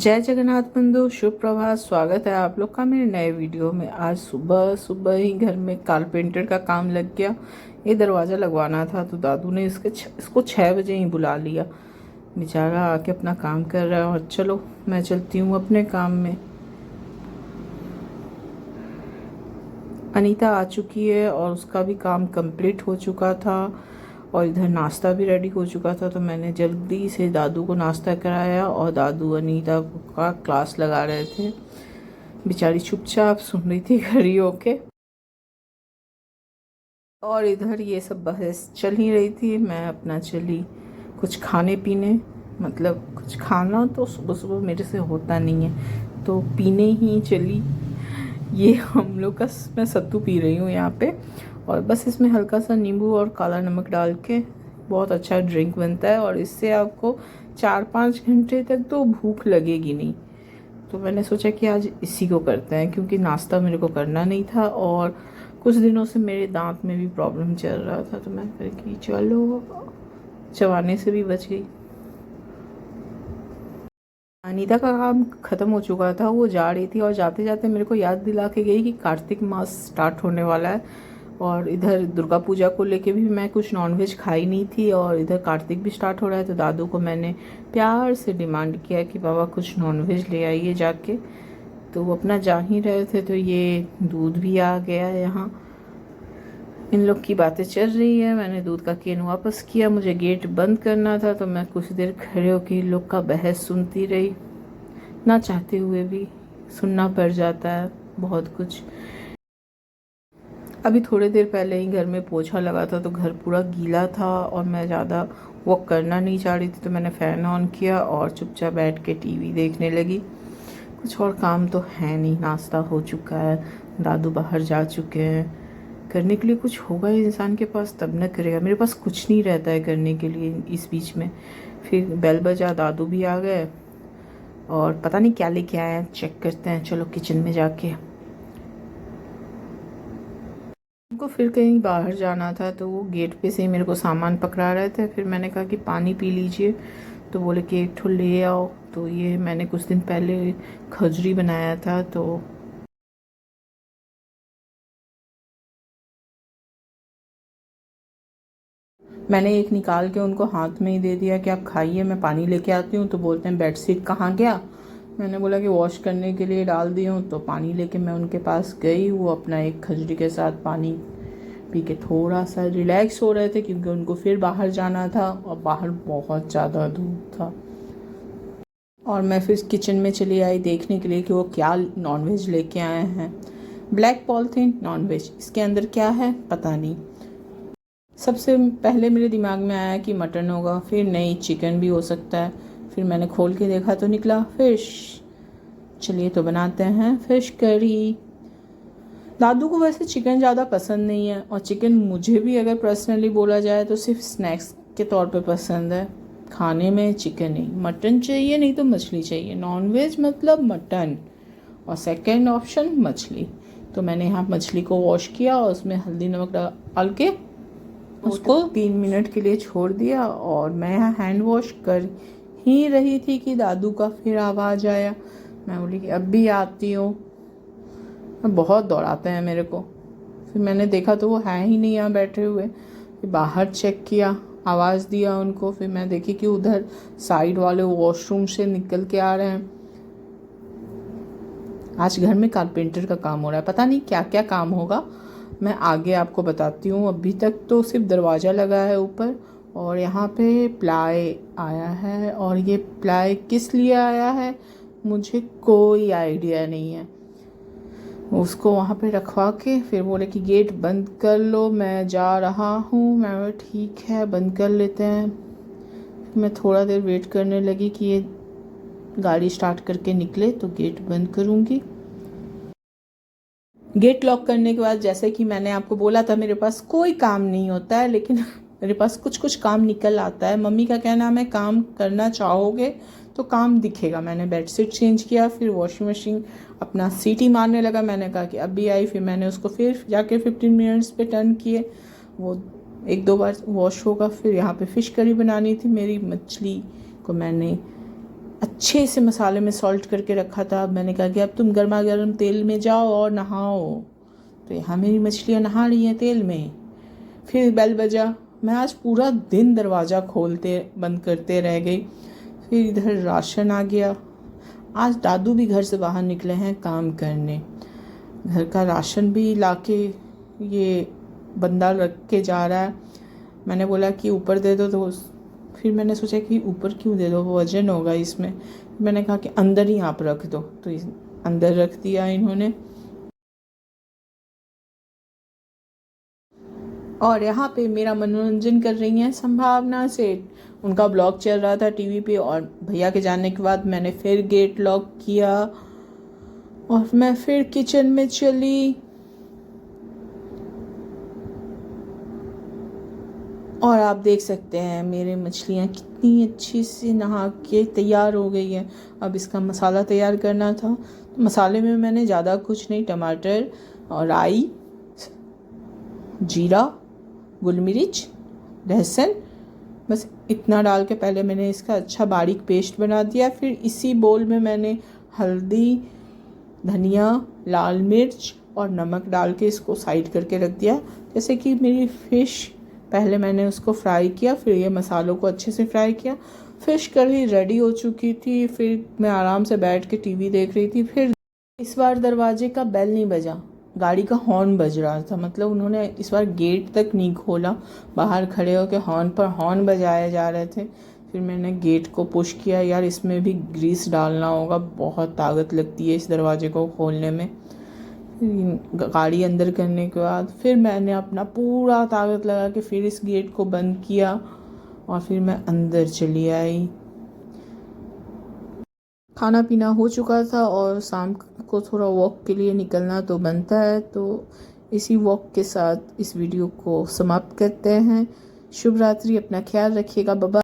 जय जगन्नाथ बंधु, शुभ प्रभात। स्वागत है आप लोग का मेरे नए वीडियो में। आज सुबह सुबह ही घर में कारपेंटर का काम लग गया। ये दरवाज़ा लगवाना था तो दादू ने इसको 6 बजे ही बुला लिया। बेचारा आके अपना काम कर रहा है और चलो मैं चलती हूँ अपने काम में। अनीता आ चुकी है और उसका भी काम कंप्लीट हो चुका था और इधर नाश्ता भी रेडी हो चुका था। तो मैंने जल्दी से दादू को नाश्ता कराया और दादू अनीता का क्लास लगा रहे थे। बेचारी चुपचाप सुन रही थी खड़ी होके। और इधर ये सब बहस चल ही रही थी। मैं अपना चली कुछ खाने पीने, मतलब कुछ खाना तो सुबह सुबह मेरे से होता नहीं है, तो पीने ही चली। ये हम लोग का, मैं सत्तू पी रही हूँ यहाँ पे, और बस इसमें हल्का सा नींबू और काला नमक डाल के बहुत अच्छा ड्रिंक बनता है और इससे आपको 4-5 घंटे तक तो भूख लगेगी नहीं। तो मैंने सोचा कि आज इसी को करते हैं, क्योंकि नाश्ता मेरे को करना नहीं था और कुछ दिनों से मेरे दांत में भी प्रॉब्लम चल रहा था। तो मैं कि चलो, चबाने से भी बच गई। अनीता का काम ख़त्म हो चुका था, वो जा रही थी और जाते जाते मेरे को याद दिला के गई कि कार्तिक मास स्टार्ट होने वाला है और इधर दुर्गा पूजा को लेके भी मैं कुछ नॉनवेज खाई नहीं थी और इधर कार्तिक भी स्टार्ट हो रहा है। तो दादू को मैंने प्यार से डिमांड किया कि बाबा कुछ नॉनवेज ले आइए जाके। तो वो अपना जा ही रहे थे तो ये दूध भी आ गया यहाँ। इन लोग की बातें चल रही है। मैंने दूध का केन वापस किया, मुझे गेट बंद करना था तो मैं कुछ देर खड़े होकर इन लोग का बहस सुनती रही। ना चाहते हुए भी सुनना पड़ जाता है बहुत कुछ। अभी थोड़ी देर पहले ही घर में पोछा लगा था तो घर पूरा गीला था और मैं ज़्यादा वॉक करना नहीं चाह रही थी, तो मैंने फ़ैन ऑन किया और चुपचाप बैठ के टीवी देखने लगी। कुछ और काम तो है नहीं, नाश्ता हो चुका है, दादू बाहर जा चुके हैं। करने के लिए कुछ होगा इंसान के पास तब न करेगा। मेरे पास कुछ नहीं रहता है करने के लिए। इस बीच में फिर बेल बजा, दादू भी आ गए और पता नहीं क्या लेके आए हैं, चेक करते हैं। चलो किचन में जाके। उनको फिर कहीं बाहर जाना था तो वो गेट पे से ही मेरे को सामान पकड़ा रहे थे। फिर मैंने कहा कि पानी पी लीजिए, तो बोले कि एक ठो ले आओ। तो ये मैंने कुछ दिन पहले खजूरी बनाया था, तो मैंने एक निकाल के उनको हाथ में ही दे दिया कि आप खाइए, मैं पानी लेके आती हूँ। तो बोलते हैं बेडशीट कहाँ गया। मैंने बोला कि वॉश करने के लिए डाल दी हूँ। तो पानी लेके मैं उनके पास गई। वो अपना एक खजूरी के साथ पानी पी के थोड़ा सा रिलैक्स हो रहे थे, क्योंकि उनको फिर बाहर जाना था और बाहर बहुत ज़्यादा धूप था। और मैं फिर किचन में चली आई देखने के लिए कि वो क्या नॉनवेज लेके आए हैं। ब्लैक पॉलिथीन नॉनवेज, इसके अंदर क्या है पता नहीं। सबसे पहले मेरे दिमाग में आया कि मटन होगा, फिर नहीं चिकन भी हो सकता है। फिर मैंने खोल के देखा तो निकला फिश। चलिए तो बनाते हैं फिश करी। दादू को वैसे चिकन ज़्यादा पसंद नहीं है और चिकन मुझे भी अगर पर्सनली बोला जाए तो सिर्फ स्नैक्स के तौर पे पसंद है। खाने में चिकन नहीं, मटन चाहिए, नहीं तो मछली चाहिए। नॉनवेज मतलब मटन और सेकंड ऑप्शन मछली। तो मैंने यहाँ मछली को वॉश किया और उसमें हल्दी नमक डाल के उसको 3 मिनट के लिए छोड़ दिया। और मैं यहाँ हैंड वॉश कर ही रही थी कि दादू का फिर आवाज़ आया। मैं बोली कि अब भी आती हूँ। बहुत दौड़ाते हैं मेरे को। फिर मैंने देखा तो वो है ही नहीं यहाँ बैठे हुए। फिर बाहर चेक किया, आवाज़ दिया उनको। फिर मैं देखी कि उधर साइड वाले वॉशरूम से निकल के आ रहे हैं। आज घर में कारपेंटर का काम हो रहा है, पता नहीं क्या क्या काम होगा, मैं आगे आपको बताती हूँ। अभी तक तो सिर्फ दरवाज़ा लगा है ऊपर और यहाँ पे प्लाई आया है। और ये प्लाई किस लिए आया है मुझे कोई आइडिया नहीं है। उसको वहाँ पे रखवा के फिर बोले कि गेट बंद कर लो, मैं जा रहा हूँ। मैं बोला ठीक है बंद कर लेते हैं। मैं थोड़ा देर वेट करने लगी कि ये गाड़ी स्टार्ट करके निकले तो गेट बंद करूँगी। गेट लॉक करने के बाद जैसे कि मैंने आपको बोला था मेरे पास कोई काम नहीं होता है, लेकिन मेरे पास कुछ कुछ काम निकल आता है। मम्मी का कहना है काम करना चाहोगे तो काम दिखेगा। मैंने बेडशीट चेंज किया, फिर वॉशिंग मशीन अपना सीटी मारने लगा। मैंने कहा कि अभी आई, फिर मैंने उसको फिर जाके 15 मिनट्स पे टर्न किए। वो 1-2 बार वॉश होगा। फिर यहाँ पे फ़िश करी बनानी थी मेरी। मछली को मैंने अच्छे से मसाले में सॉल्ट करके रखा था। अब मैंने कहा कि अब तुम गर्मा गर्म तेल में जाओ और नहाओ। तो यहाँ मेरी मछलियाँ नहा रही हैं तेल में। फिर बेल बजा। मैं आज पूरा दिन दरवाज़ा खोलते बंद करते रह गई। फिर इधर राशन आ गया। आज दादू भी घर से बाहर निकले हैं काम करने। घर का राशन भी लाके ये बंदा रख के जा रहा है। मैंने बोला कि ऊपर दे दो, तो फिर मैंने सोचा कि ऊपर क्यों दे दो, वो वजन होगा इसमें। मैंने कहा कि अंदर ही आप रख दो, तो अंदर रख दिया इन्होंने। और यहाँ पे मेरा मनोरंजन कर रही हैं संभावना सेठ। उनका ब्लॉग चल रहा था टीवी पे, और भैया के जाने के बाद मैंने फिर गेट लॉक किया और मैं फिर किचन में चली। और आप देख सकते हैं मेरे मछलियाँ कितनी अच्छी से नहा के तैयार हो गई है। अब इसका मसाला तैयार करना था। तो मसाले में मैंने ज़्यादा कुछ नहीं, टमाटर और राई, जीरा, गोल मिर्च, लहसुन, बस इतना डाल के पहले मैंने इसका अच्छा बारीक पेस्ट बना दिया। फिर इसी बोल में मैंने हल्दी, धनिया, लाल मिर्च और नमक डाल के इसको साइड करके रख दिया। जैसे कि मेरी फ़िश पहले मैंने उसको फ्राई किया, फिर ये मसालों को अच्छे से फ्राई किया। फ़िश करी रेडी हो चुकी थी। फिर मैं आराम से बैठ के टीवी देख रही थी। फिर इस बार दरवाजे का बेल नहीं बजा, गाड़ी का हॉर्न बज रहा था। मतलब उन्होंने इस बार गेट तक नहीं खोला, बाहर खड़े होकर हॉर्न पर हॉर्न बजाए जा रहे थे। फिर मैंने गेट को पुश किया। यार इसमें भी ग्रीस डालना होगा, बहुत ताकत लगती है इस दरवाजे को खोलने में। गाड़ी अंदर करने के बाद फिर मैंने अपना पूरा ताकत लगा के फिर इस गेट को बंद किया और फिर मैं अंदर चली आई। खाना पीना हो चुका था और शाम को थोड़ा वॉक के लिए निकलना तो बनता है। तो इसी वॉक के साथ इस वीडियो को समाप्त करते हैं। शुभ रात्रि, अपना ख्याल रखिएगा, बाय बाय।